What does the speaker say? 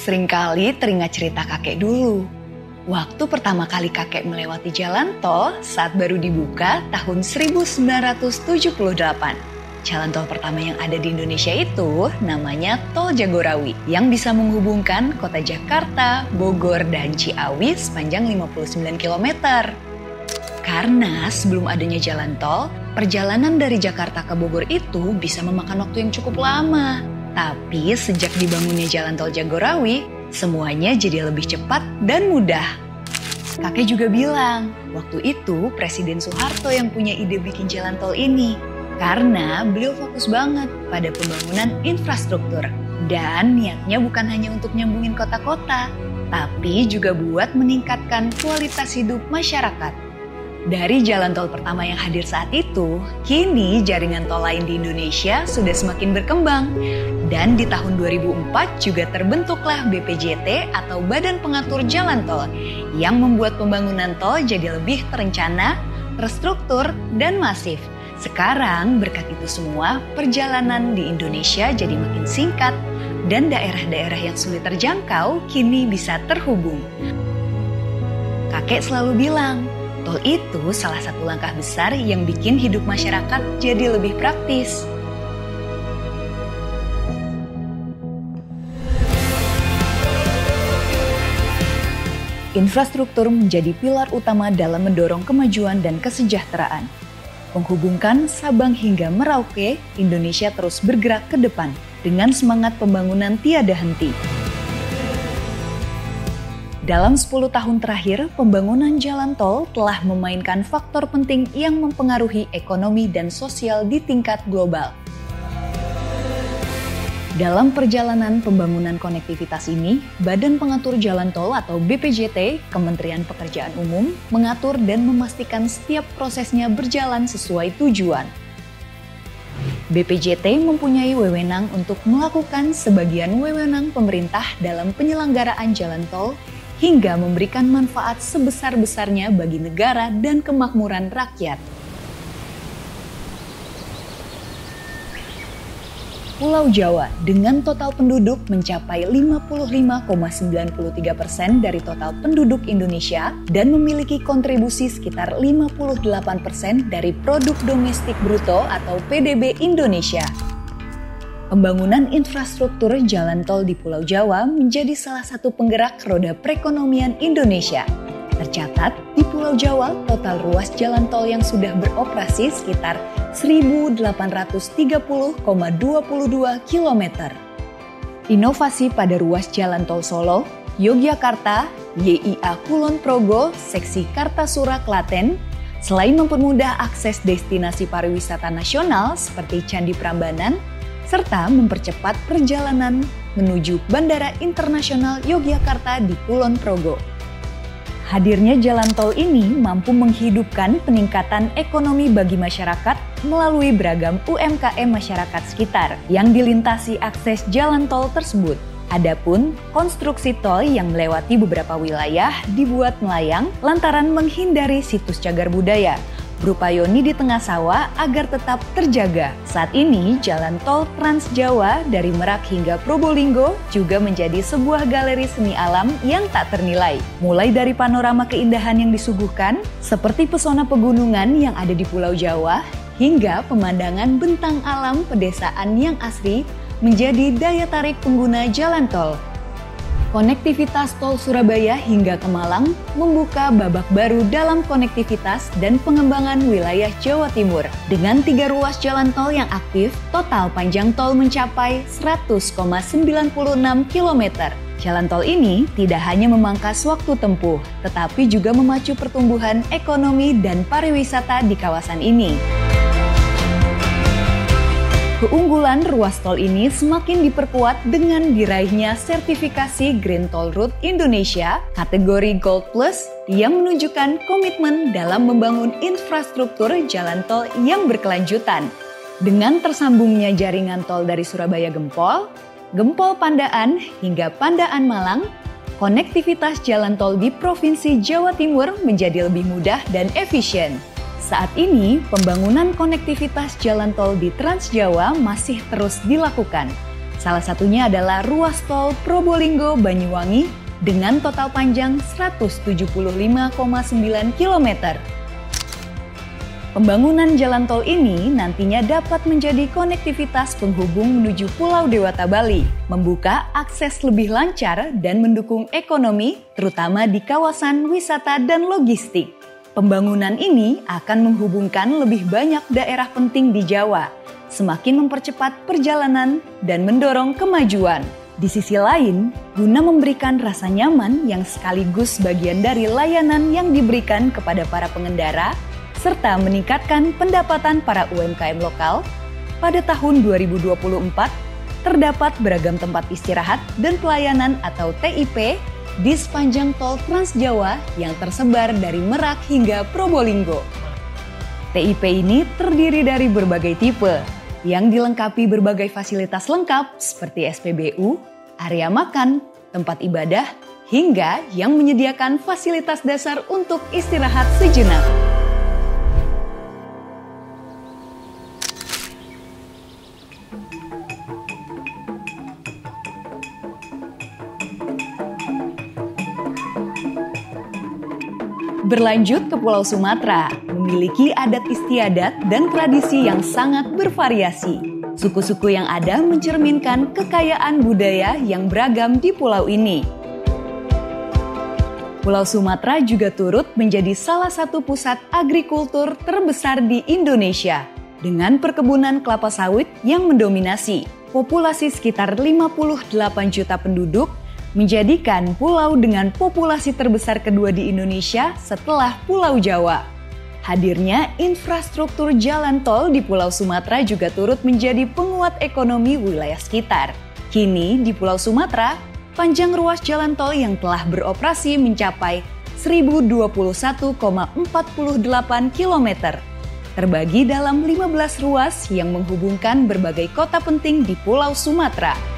Seringkali teringat cerita kakek dulu. Waktu pertama kali kakek melewati jalan tol saat baru dibuka tahun 1978. Jalan tol pertama yang ada di Indonesia itu namanya Tol Jagorawi yang bisa menghubungkan kota Jakarta, Bogor, dan Ciawi sepanjang 59 km. Karena sebelum adanya jalan tol, perjalanan dari Jakarta ke Bogor itu bisa memakan waktu yang cukup lama. Tapi sejak dibangunnya jalan tol Jagorawi, semuanya jadi lebih cepat dan mudah. Kakek juga bilang, waktu itu Presiden Soeharto yang punya ide bikin jalan tol ini. Karena beliau fokus banget pada pembangunan infrastruktur. Dan niatnya bukan hanya untuk nyambungin kota-kota, tapi juga buat meningkatkan kualitas hidup masyarakat. Dari jalan tol pertama yang hadir saat itu, kini jaringan tol lain di Indonesia sudah semakin berkembang. Dan di tahun 2004 juga terbentuklah BPJT atau Badan Pengatur Jalan Tol yang membuat pembangunan tol jadi lebih terencana, terstruktur, dan masif. Sekarang berkat itu semua, perjalanan di Indonesia jadi makin singkat dan daerah-daerah yang sulit terjangkau kini bisa terhubung. Kakek selalu bilang, tol itu salah satu langkah besar yang bikin hidup masyarakat jadi lebih praktis. Infrastruktur menjadi pilar utama dalam mendorong kemajuan dan kesejahteraan. Menghubungkan Sabang hingga Merauke, Indonesia terus bergerak ke depan dengan semangat pembangunan tiada henti. Dalam 10 tahun terakhir, pembangunan jalan tol telah memainkan faktor penting yang mempengaruhi ekonomi dan sosial di tingkat global. Dalam perjalanan pembangunan konektivitas ini, Badan Pengatur Jalan Tol atau BPJT, Kementerian Pekerjaan Umum, mengatur dan memastikan setiap prosesnya berjalan sesuai tujuan. BPJT mempunyai wewenang untuk melakukan sebagian wewenang pemerintah dalam penyelenggaraan jalan tol hingga memberikan manfaat sebesar-besarnya bagi negara dan kemakmuran rakyat. Pulau Jawa dengan total penduduk mencapai 55,93% dari total penduduk Indonesia dan memiliki kontribusi sekitar 58% dari produk domestik bruto atau PDB Indonesia. Pembangunan infrastruktur jalan tol di Pulau Jawa menjadi salah satu penggerak roda perekonomian Indonesia. Tercatat, di Pulau Jawa, total ruas jalan tol yang sudah beroperasi sekitar 1.830,22 km. Inovasi pada ruas jalan tol Solo, Yogyakarta, YIA Kulon Progo, seksi Kartasura Klaten, selain mempermudah akses destinasi pariwisata nasional seperti Candi Prambanan, serta mempercepat perjalanan menuju Bandara Internasional Yogyakarta di Kulon Progo. Hadirnya jalan tol ini mampu menghidupkan peningkatan ekonomi bagi masyarakat melalui beragam UMKM masyarakat sekitar yang dilintasi akses jalan tol tersebut. Adapun konstruksi tol yang melewati beberapa wilayah dibuat melayang lantaran menghindari situs cagar budaya, berupa yoni di tengah sawah agar tetap terjaga. Saat ini, jalan tol Trans Jawa dari Merak hingga Probolinggo juga menjadi sebuah galeri seni alam yang tak ternilai. Mulai dari panorama keindahan yang disuguhkan, seperti pesona pegunungan yang ada di Pulau Jawa, hingga pemandangan bentang alam pedesaan yang asri menjadi daya tarik pengguna jalan tol. Konektivitas tol Surabaya hingga ke Malang membuka babak baru dalam konektivitas dan pengembangan wilayah Jawa Timur. Dengan 3 ruas jalan tol yang aktif, total panjang tol mencapai 100,96 km. Jalan tol ini tidak hanya memangkas waktu tempuh, tetapi juga memacu pertumbuhan ekonomi dan pariwisata di kawasan ini. Keunggulan ruas tol ini semakin diperkuat dengan diraihnya sertifikasi Green Toll Road Indonesia kategori Gold Plus yang menunjukkan komitmen dalam membangun infrastruktur jalan tol yang berkelanjutan. Dengan tersambungnya jaringan tol dari Surabaya Gempol, Gempol Pandaan hingga Pandaan Malang, konektivitas jalan tol di Provinsi Jawa Timur menjadi lebih mudah dan efisien. Saat ini, pembangunan konektivitas jalan tol di Trans Jawa masih terus dilakukan. Salah satunya adalah ruas tol Probolinggo-Banyuwangi dengan total panjang 175,9 km. Pembangunan jalan tol ini nantinya dapat menjadi konektivitas penghubung menuju Pulau Dewata Bali, membuka akses lebih lancar dan mendukung ekonomi, terutama di kawasan wisata dan logistik. Pembangunan ini akan menghubungkan lebih banyak daerah penting di Jawa, semakin mempercepat perjalanan dan mendorong kemajuan. Di sisi lain, guna memberikan rasa nyaman yang sekaligus bagian dari layanan yang diberikan kepada para pengendara, serta meningkatkan pendapatan para UMKM lokal, pada tahun 2024 terdapat beragam tempat istirahat dan pelayanan atau TIP di sepanjang tol Trans Jawa yang tersebar dari Merak hingga Probolinggo. TIP ini terdiri dari berbagai tipe yang dilengkapi berbagai fasilitas lengkap seperti SPBU, area makan, tempat ibadah, hingga yang menyediakan fasilitas dasar untuk istirahat sejenak. Berlanjut ke Pulau Sumatera, memiliki adat istiadat dan tradisi yang sangat bervariasi. Suku-suku yang ada mencerminkan kekayaan budaya yang beragam di pulau ini. Pulau Sumatera juga turut menjadi salah satu pusat agrikultur terbesar di Indonesia, dengan perkebunan kelapa sawit yang mendominasi. Populasi sekitar 58 juta penduduk, menjadikan pulau dengan populasi terbesar kedua di Indonesia setelah Pulau Jawa. Hadirnya infrastruktur jalan tol di Pulau Sumatera juga turut menjadi penguat ekonomi wilayah sekitar. Kini di Pulau Sumatera, panjang ruas jalan tol yang telah beroperasi mencapai 1021,48 km. Terbagi dalam 15 ruas yang menghubungkan berbagai kota penting di Pulau Sumatera.